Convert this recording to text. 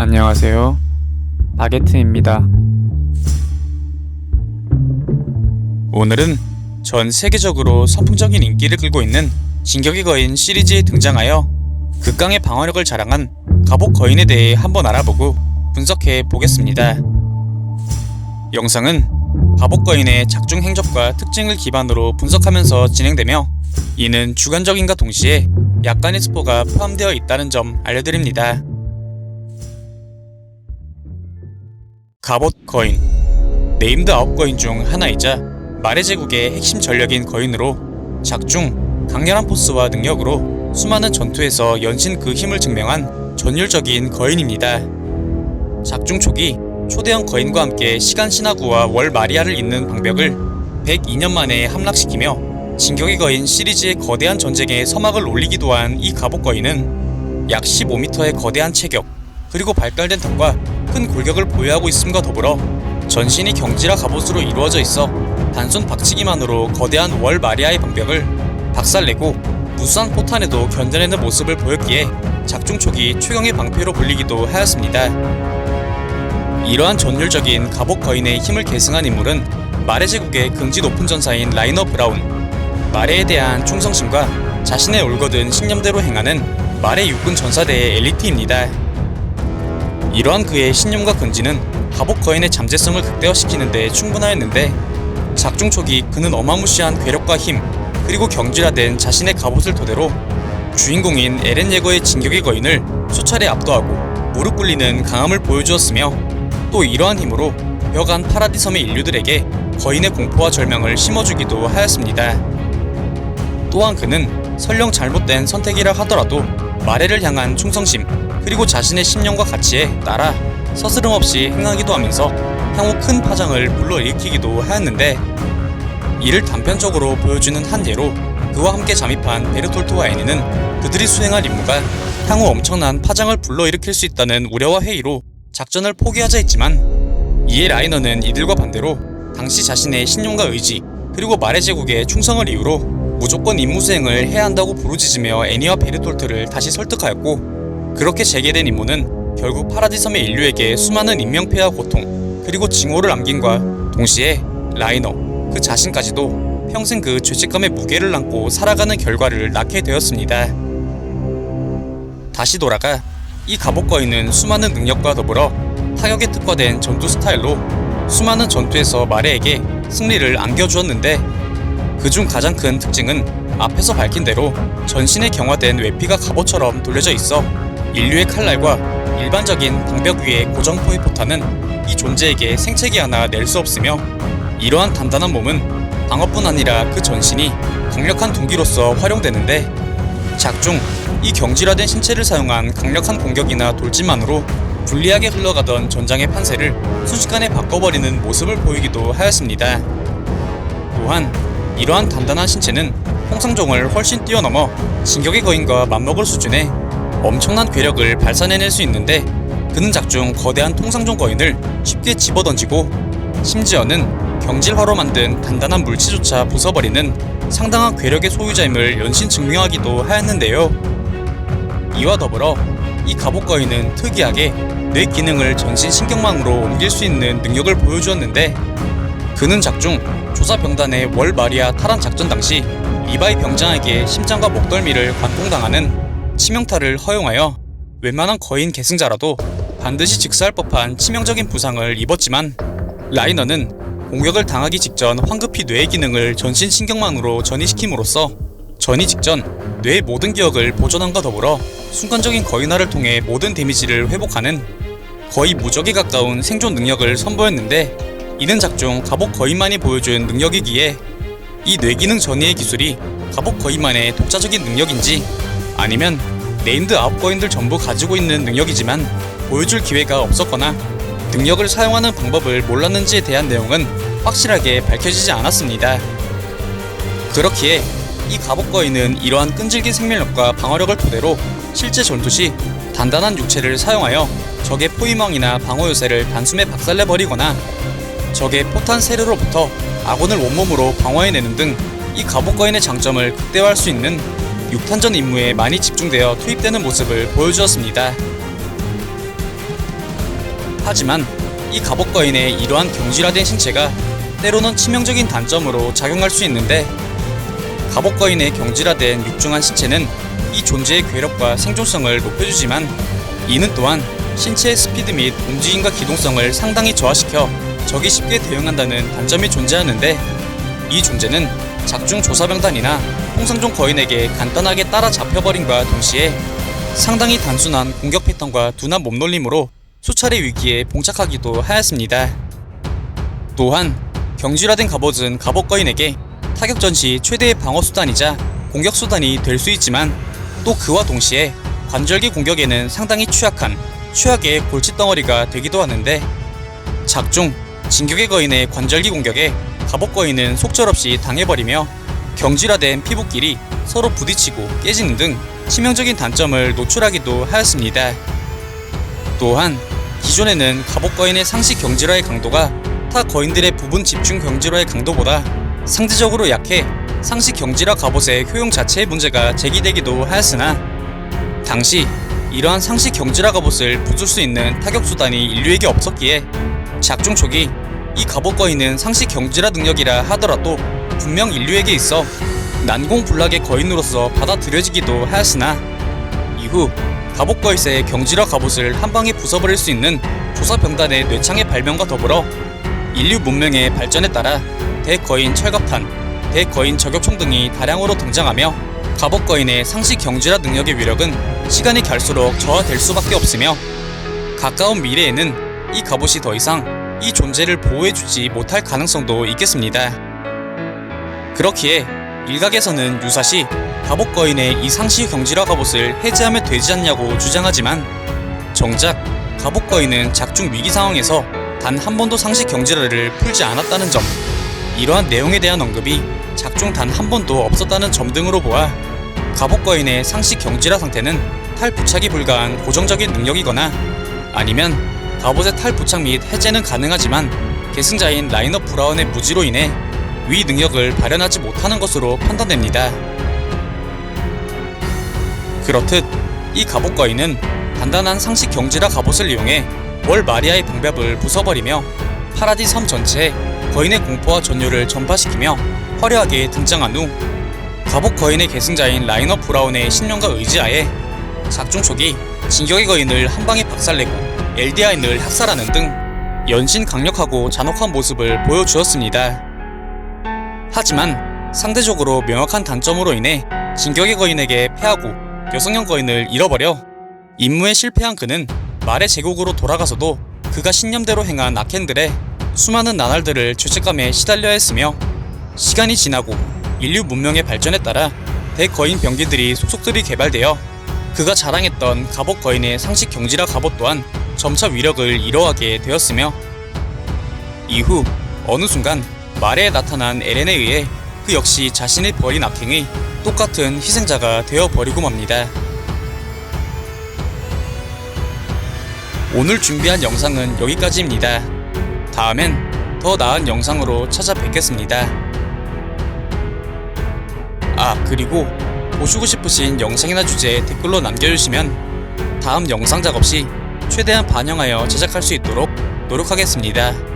안녕하세요. 바게트입니다. 오늘은 전 세계적으로 선풍적인 인기를 끌고 있는 진격의 거인 시리즈에 등장하여 극강의 방어력을 자랑한 갑옷 거인에 대해 한번 알아보고 분석해 보겠습니다. 영상은 갑옷 거인의 작중 행적과 특징을 기반으로 분석하면서 진행되며 이는 주관적인과 동시에 약간의 스포가 포함되어 있다는 점 알려드립니다. 갑옷 거인, 네임드 9거인 중 하나이자 말의 제국의 핵심 전력인 거인으로 작중, 강렬한 포스와 능력으로 수많은 전투에서 연신 그 힘을 증명한 전율적인 거인입니다. 작중 초기 초대형 거인과 함께 시간 신화구와 월 마리아를 잇는 방벽을 102년 만에 함락시키며 진격의 거인 시리즈의 거대한 전쟁에 서막을 올리기도 한 이 갑옷 거인은 약 15m의 거대한 체격, 그리고 발달된 턱과 큰 골격을 보유하고 있음과 더불어 전신이 경지라 갑옷으로 이루어져 있어 단순 박치기만으로 거대한 월 마리아의 방벽을 박살내고 무수한 포탄에도 견뎌내는 모습을 보였기에 작중 초기 최강의 방패로 불리기도 하였습니다. 이러한 전율적인 갑옷 거인의 힘을 계승한 인물은 마레 제국의 긍지 높은 전사인 라이너 브라운, 마레에 대한 충성심과 자신의 올거든 신념대로 행하는 마레 육군 전사대의 엘리트입니다. 이러한 그의 신념과 근지는 갑옷 거인의 잠재성을 극대화시키는 데 충분하였는데 작중 초기 그는 어마무시한 괴력과 힘, 그리고 경질화된 자신의 갑옷을 토대로 주인공인 에렌 예거의 진격의 거인을 수차례 압도하고 무릎 꿇리는 강함을 보여주었으며 또 이러한 힘으로 벽안 파라디 섬의 인류들에게 거인의 공포와 절망을 심어주기도 하였습니다. 또한 그는 설령 잘못된 선택이라 하더라도 마레를 향한 충성심, 그리고 자신의 신념과 가치에 따라 서스름 없이 행하기도 하면서 향후 큰 파장을 불러일으키기도 하였는데, 이를 단편적으로 보여주는 한 예로 그와 함께 잠입한 베르톨트와 애니는 그들이 수행할 임무가 향후 엄청난 파장을 불러일으킬 수 있다는 우려와 회의로 작전을 포기하자 했지만, 이에 라이너는 이들과 반대로 당시 자신의 신념과 의지, 그리고 마레 제국의 충성을 이유로 무조건 임무 수행을 해야 한다고 부르짖으며 애니와 베르톨트를 다시 설득하였고, 그렇게 재개된 임무는 결국 파라디 섬의 인류에게 수많은 인명피해와 고통, 그리고 징후를 남긴과 동시에 라이너 그 자신까지도 평생 그 죄책감의 무게를 안고 살아가는 결과를 낳게 되었습니다. 다시 돌아가 이 갑옷 거인은 수많은 능력과 더불어 타격에 특화된 전투 스타일로 수많은 전투에서 마레에게 승리를 안겨주었는데, 그중 가장 큰 특징은 앞에서 밝힌 대로 전신에 경화된 외피가 갑옷처럼 돌려져 있어 인류의 칼날과 일반적인 방벽 위의 고정 포획 포탄은 이 존재에게 생채기 하나 낼 수 없으며, 이러한 단단한 몸은 방어뿐 아니라 그 전신이 강력한 둔기로서 활용되는데, 작중 이 경질화된 신체를 사용한 강력한 공격이나 돌진만으로 불리하게 흘러가던 전장의 판세를 순식간에 바꿔버리는 모습을 보이기도 하였습니다. 또한 이러한 단단한 신체는 홍상종을 훨씬 뛰어넘어 진격의 거인과 맞먹을 수준의 엄청난 괴력을 발산해낼 수 있는데, 그는 작중 거대한 통상종 거인을 쉽게 집어던지고 심지어는 경질화로 만든 단단한 물체조차 부숴버리는 상당한 괴력의 소유자임을 연신 증명하기도 하였는데요. 이와 더불어 이 갑옷 거인은 특이하게 뇌 기능을 전신 신경망으로 옮길 수 있는 능력을 보여주었는데, 그는 작중 조사병단의 월 마리아 탈환 작전 당시 리바이 병장에게 심장과 목덜미를 관통당하는 치명타를 허용하여 웬만한 거인 계승자라도 반드시 직사할 법한 치명적인 부상을 입었지만, 라이너는 공격을 당하기 직전 황급히 뇌의 기능을 전신 신경망으로 전이시킴으로써 전이 직전 뇌의 모든 기억을 보존함과 더불어 순간적인 거인화를 통해 모든 데미지를 회복하는 거의 무적에 가까운 생존 능력을 선보였는데, 이는 작중 갑옷 거인만이 보여준 능력이기에 이 뇌기능 전이의 기술이 갑옷 거인만의 독자적인 능력인지 아니면 네임드 9거인들 전부 가지고 있는 능력이지만 보여줄 기회가 없었거나 능력을 사용하는 방법을 몰랐는지에 대한 내용은 확실하게 밝혀지지 않았습니다. 그렇기에 이 갑옷 거인은 이러한 끈질긴 생명력과 방어력을 토대로 실제 전투 시 단단한 육체를 사용하여 적의 포위망이나 방어 요새를 단숨에 박살내버리거나 적의 포탄 세례로부터 아군을 온몸으로 방어해내는 등 이 갑옷 거인의 장점을 극대화할 수 있는 6탄전 임무에 많이 집중되어 투입되는 모습을 보여주었습니다. 하지만 이 갑옷거인의 이러한 경질화된 신체가 때로는 치명적인 단점으로 작용할 수 있는데, 갑옷거인의 경질화된 육중한 신체는 이 존재의 괴력과 생존성을 높여주지만 이는 또한 신체의 스피드 및 움직임과 기동성을 상당히 저하시켜 적이 쉽게 대응한다는 단점이 존재하는데, 이 존재는 작중 조사병단이나 홍상종 거인에게 간단하게 따라잡혀버림과 동시에 상당히 단순한 공격 패턴과 둔한 몸놀림으로 수차례 위기에 봉착하기도 하였습니다. 또한 경질화된 갑옷은 갑옷거인에게 타격전 시 최대의 방어수단이자 공격수단이 될 수 있지만, 또 그와 동시에 관절기 공격에는 상당히 취약한 최악의 골칫덩어리가 되기도 하는데, 작중, 진격의 거인의 관절기 공격에 갑옷거인은 속절없이 당해버리며 경질화된 피부끼리 서로 부딪히고 깨지는 등 치명적인 단점을 노출하기도 하였습니다. 또한 기존에는 갑옷거인의 상시 경질화의 강도가 타 거인들의 부분 집중 경질화의 강도보다 상대적으로 약해 상시 경질화 갑옷의 효용 자체의 문제가 제기되기도 하였으나, 당시 이러한 상시 경질화 갑옷을 부술 수 있는 타격수단이 인류에게 없었기에 작중 초기 이 갑옷거인은 상시 경질화 능력이라 하더라도 분명 인류에게 있어 난공불락의 거인으로서 받아들여지기도 하였으나, 이후 갑옷거인의 경질화 갑옷을 한방에 부숴버릴 수 있는 조사병단의 뇌창의 발명과 더불어 인류 문명의 발전에 따라 대거인 철갑탄, 대거인 저격총 등이 다량으로 등장하며 갑옷거인의 상시 경질화 능력의 위력은 시간이 갈수록 저하될 수밖에 없으며, 가까운 미래에는 이 갑옷이 더 이상 이 존재를 보호해주지 못할 가능성도 있겠습니다. 그렇기에 일각에서는 유사시 갑옷거인의 이 상시 경질화 갑옷을 해제하면 되지 않냐고 주장하지만, 정작 갑옷거인은 작중 위기 상황에서 단 한 번도 상시 경질화를 풀지 않았다는 점, 이러한 내용에 대한 언급이 작중 단 한 번도 없었다는 점 등으로 보아 갑옷거인의 상시 경질화 상태는 탈부착이 불가한 고정적인 능력이거나, 아니면 갑옷의 탈부착 및 해제는 가능하지만 계승자인 라이너 브라운의 무지로 인해 위 능력을 발현하지 못하는 것으로 판단됩니다. 그렇듯 이 갑옷거인은 단단한 상시 경질화 갑옷을 이용해 월 마리아의 방벽을 부숴버리며 파라디 섬 전체에 거인의 공포와 전율을 전파시키며 화려하게 등장한 후 갑옷거인의 계승자인 라이너 브라운의 신념과 의지하에 작중 초기 진격의 거인을 한방에 박살내고 엘디아인을 학살하는 등 연신 강력하고 잔혹한 모습을 보여주었습니다. 하지만 상대적으로 명확한 단점으로 인해 진격의 거인에게 패하고 여성형 거인을 잃어버려 임무에 실패한 그는 말의 제국으로 돌아가서도 그가 신념대로 행한 악행들에 수많은 나날들을 죄책감에 시달려야 했으며, 시간이 지나고 인류 문명의 발전에 따라 대거인 병기들이 속속들이 개발되어 그가 자랑했던 갑옷거인의 상시 경질화 갑옷 또한 점차 위력을 잃어가게 되었으며, 이후 어느 순간 마레에 나타난 에렌에 의해 그 역시 자신이 벌인 악행의 똑같은 희생자가 되어버리고 맙니다. 오늘 준비한 영상은 여기까지입니다. 다음엔 더 나은 영상으로 찾아뵙겠습니다. 그리고 보시고 싶으신 영상이나 주제 댓글로 남겨주시면 다음 영상 작업 시 최대한 반영하여 제작할 수 있도록 노력하겠습니다.